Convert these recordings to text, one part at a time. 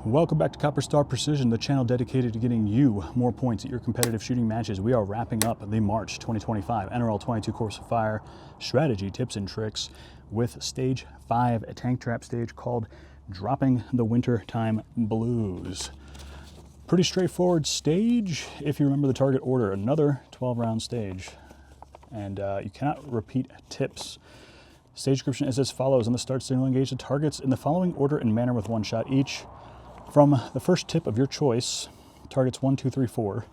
Welcome back to Copper Star Precision, the channel dedicated to getting you more points at your competitive shooting matches. We are wrapping up the March 2025 NRL22 Course of Fire strategy tips and tricks with Stage 5, a tank trap stage called Dropping the Wintertime Blues. Pretty straightforward stage if you remember the target order. Another 12-round stage, and you cannot repeat tips. Stage description is as follows. On the start signal, engage the targets in the following order and manner with one shot each. From the first tip of your choice, targets 1, 2, 3, 4.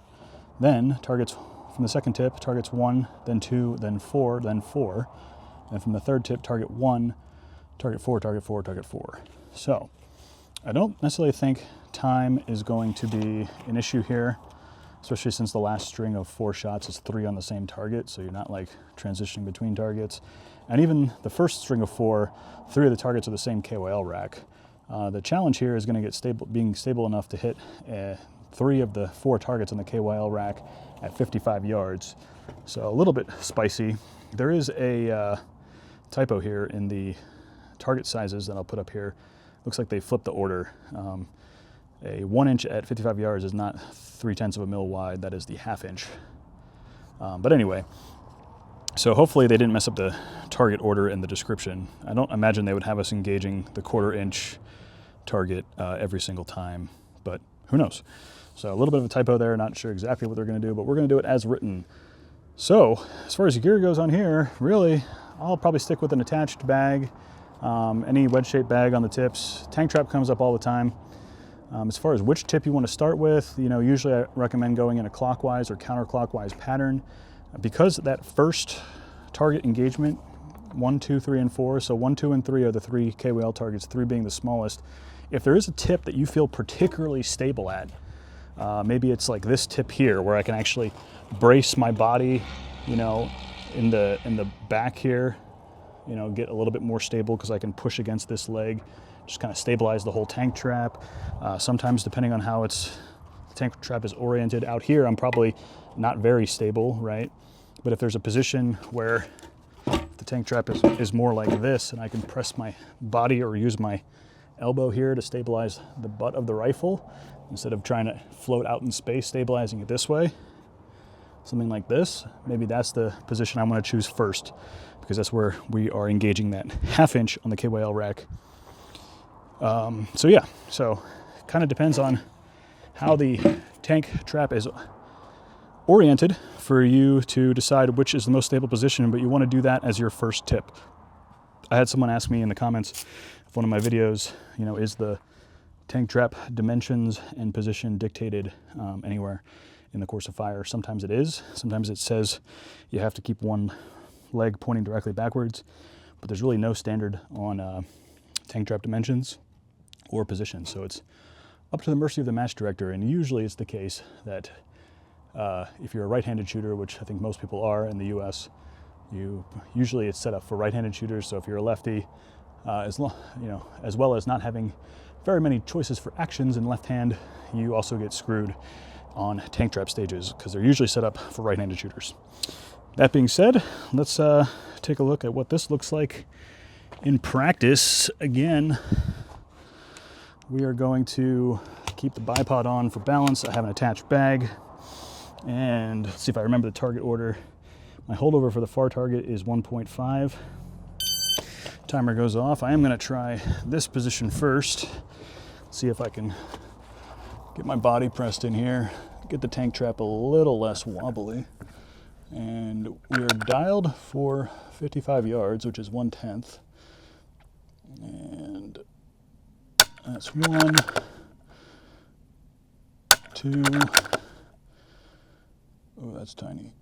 Then targets from the second tip, targets 1, then 2, then 4, then 4. And from the third tip, target 1, target 4, target 4, target 4. So I don't necessarily think time is going to be an issue here, especially since the last string of 4 shots is 3 on the same target, so you're not like transitioning between targets. And even the first string of 4, 3 of the targets are the same KOL rack. The challenge here is going to get being stable enough to hit 3 of the 4 targets on the KYL rack at 55 yards. So a little bit spicy. There is a typo here in the target sizes that I'll put up here. Looks like they flipped the order. A 1 inch at 55 yards is not 3/10 of a mil wide. That is the 1/2 inch. But anyway, so hopefully they didn't mess up the target order in the description. I don't imagine they would have us engaging the 1/4 inch target every single time, but who knows? So a little bit of a typo there, not sure exactly what they're going to do, but we're going to do it as written. So as far as gear goes on here, really, I'll probably stick with an attached bag, any wedge-shaped bag on the tips. Tank trap comes up all the time. As far as which tip you want to start with, usually I recommend going in a clockwise or counterclockwise pattern, because that first target engagement, 1, 2, 3, and 4, so 1, 2, and 3 are the 3 KWL targets, 3 being the smallest. If there is a tip that you feel particularly stable at, maybe it's like this tip here where I can actually brace my body, in the back here, get a little bit more stable because I can push against this leg, just kind of stabilize the whole tank trap. Sometimes depending on how the tank trap is oriented out here, I'm probably not very stable, right? But if there's a position where the tank trap is more like this and I can press my body or use my elbow here to stabilize the butt of the rifle instead of trying to float out in space, stabilizing it this way, something like this, maybe that's the position I want to choose first, because that's where we are engaging that 1/2 inch on the KYL rack. So kind of depends on how the tank trap is oriented for you to decide which is the most stable position, but you want to do that as your first tip. I had someone ask me in the comments of one of my videos, is the tank trap dimensions and position dictated anywhere in the Course of Fire? Sometimes it is. Sometimes it says you have to keep one leg pointing directly backwards, but there's really no standard on tank trap dimensions or position. So it's up to the mercy of the match director, and usually it's the case that if you're a right-handed shooter, which I think most people are in the US, usually it's set up for right-handed shooters. So if you're a lefty, as well as not having very many choices for actions in left hand, you also get screwed on tank trap stages because they're usually set up for right-handed shooters. That being said, let's take a look at what this looks like in practice. Again, we are going to keep the bipod on for balance. I have an attached bag. And let's see if I remember the target order. My holdover for the far target is 1.5. Timer goes off. I am going to try this position first. See if I can get my body pressed in here, get the tank trap a little less wobbly. And we are dialed for 55 yards, which is 1/10. And that's 1, 2, oh, that's tiny,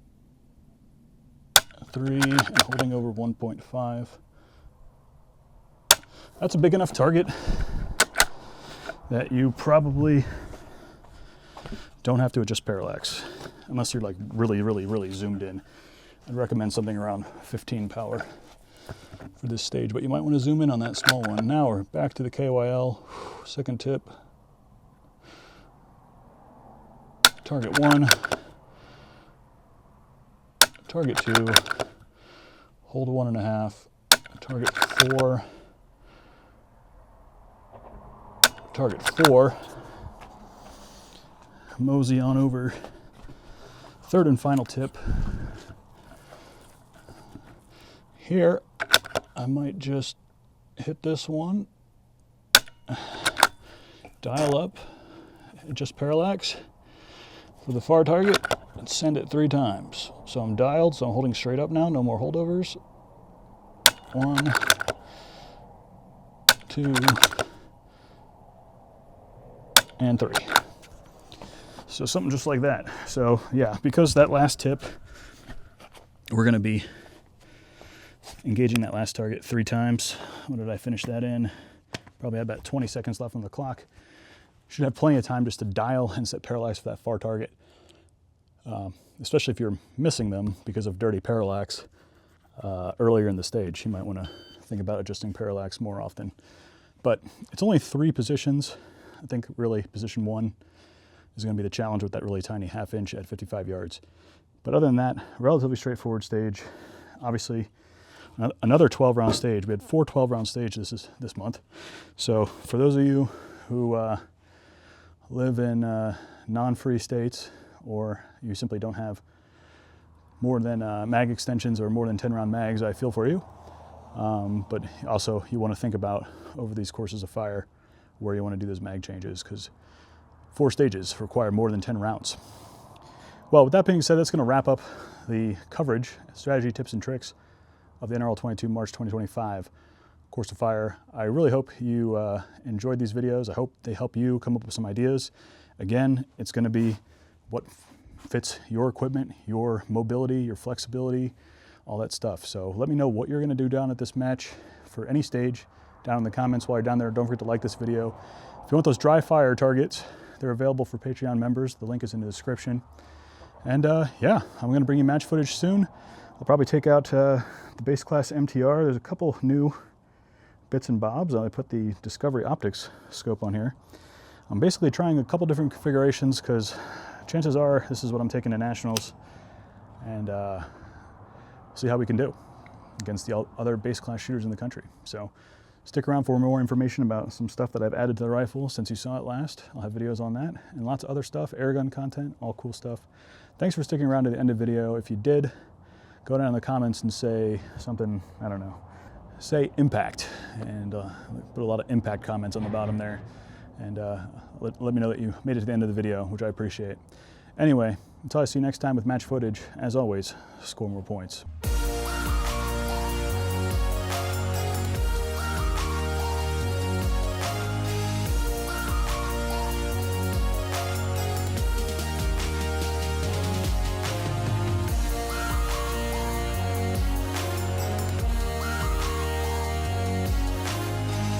3, and holding over 1.5. That's a big enough target that you probably don't have to adjust parallax unless you're like really, really, really zoomed in. I'd recommend something around 15 power for this stage, but you might want to zoom in on that small one. Now we're back to the KYL, second tip. Target 1, target 2, hold 1.5, target 4, target 4. Mosey on over. Third and final tip. Here, I might just hit this one, dial up, adjust parallax for the far target, and send it 3 times. So I'm dialed, so I'm holding straight up now, no more holdovers. 1, 2, and 3. So something just like that. So yeah, because that last tip, we're gonna be engaging that last target 3 times. What did I finish that in? Probably had about 20 seconds left on the clock. Should have plenty of time just to dial and set parallax for that far target. Especially if you're missing them because of dirty parallax earlier in the stage. You might want to think about adjusting parallax more often. But it's only 3 positions. I think really position 1 is going to be the challenge with that really tiny 1/2 inch at 55 yards. But other than that, relatively straightforward stage. Obviously, another 12-round stage. We had 4 12-round stages this month. So for those of you who live in non-free states, or you simply don't have more than mag extensions or more than 10-round mags, I feel for you. But also you want to think about over these courses of fire where you want to do those mag changes, because 4 stages require more than 10 rounds. Well, with that being said, that's going to wrap up the coverage, strategy, tips, and tricks of the NRL22 March 2025 course of fire. I really hope you enjoyed these videos. I hope they help you come up with some ideas. Again, it's going to be what fits your equipment, your mobility, your flexibility, all that stuff. So let me know what you're going to do down at this match for any stage down in the comments while you're down there. Don't forget to like this video. If you want those dry fire targets, they're available for Patreon members. The link is in the description. And yeah, I'm going to bring you match footage soon. I'll probably take out the base class MTR. There's a couple new bits and bobs. I put the Discovery Optics scope on here. I'm basically trying a couple different configurations because chances are this is what I'm taking to nationals, and see how we can do against the other base class shooters in the country. So stick around for more information about some stuff that I've added to the rifle since you saw it last. I'll have videos on that and lots of other stuff, airgun content, all cool stuff. Thanks for sticking around to the end of the video. If you did, go down in the comments and say something, I don't know, say impact, and put a lot of impact comments on the bottom there, and let me know that you made it to the end of the video, which I appreciate. Anyway, until I see you next time with match footage, as always, score more points.